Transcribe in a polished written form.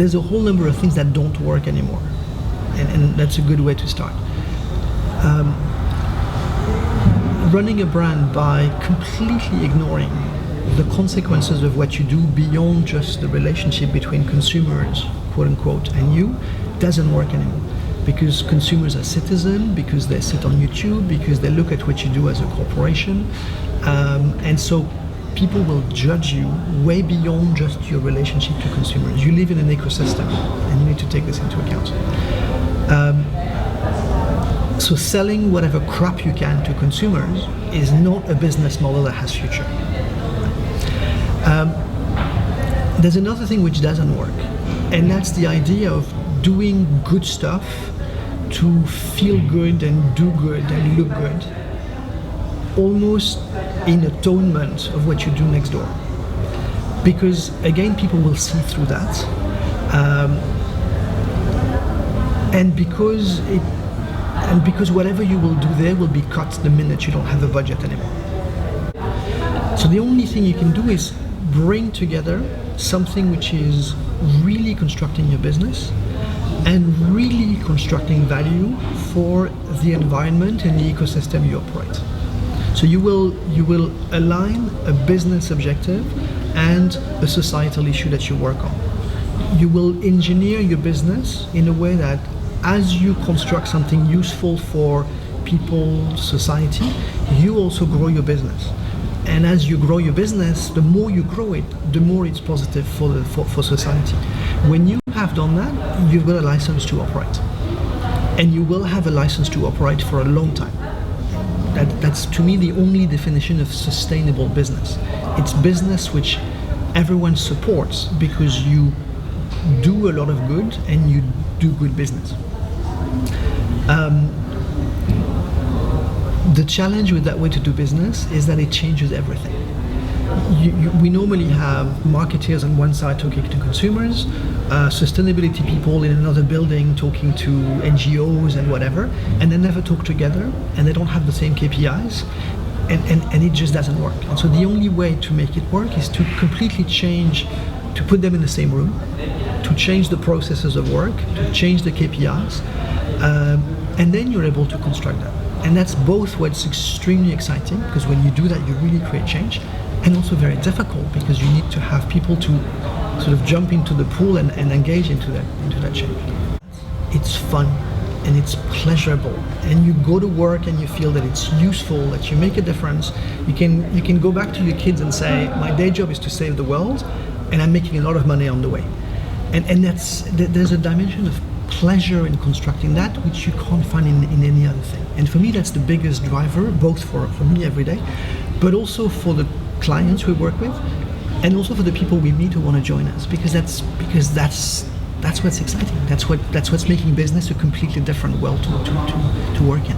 there's a whole number of things that don't work anymore, and that's a good way to start. Running a brand by completely ignoring the consequences of what you do beyond just the relationship between consumers, quote unquote, and you, doesn't work anymore. Because consumers are citizens, because they sit on YouTube, because they look at what you do as a corporation, and so people will judge you way beyond just your relationship to consumers. You live in an ecosystem, and you need to take this into account. So selling whatever crap you can to consumers is not a business model that has future. There's another thing which doesn't work, and that's the idea of doing good stuff to feel good and do good and look good, almost in atonement of what you do next door. Because again, people will see through that, and because whatever you will do there will be cut the minute you don't have a budget anymore. So the only thing you can do is bring together something which is really constructing your business and really constructing value for the environment and the ecosystem you operate. So you will align a business objective and a societal issue that you work on. You will engineer your business in a way that as you construct something useful for people, society, you also grow your business. And as you grow your business, the more you grow it, the more it's positive for society. When you have done that, you've got a license to operate. And you will have a license to operate for a long time. That's to me the only definition of sustainable business. It's business which everyone supports because you do a lot of good and you do good business. The challenge with that way to do business is that it changes everything. We normally have marketers on one side talking to consumers, sustainability people in another building talking to NGOs and whatever, and they never talk together and they don't have the same KPIs, and it just doesn't work. And so the only way to make it work is to completely change, to put them in the same room, to change the processes of work, to change the KPIs, and then you're able to construct that. And that's both what's extremely exciting, because when you do that, you really create change, and also very difficult because you need to have people to sort of jump into the pool and engage into that change. It's fun and it's pleasurable, and you go to work and you feel that it's useful, that you make a difference. You can go back to your kids and say, my day job is to save the world, and I'm making a lot of money on the way. And there's a dimension of pleasure in constructing that which you can't find in any other thing. And for me, that's the biggest driver, both for me every day, but also for the clients we work with, and also for the people we meet who want to join us, because that's what's exciting. That's what's making business a completely different world to work in.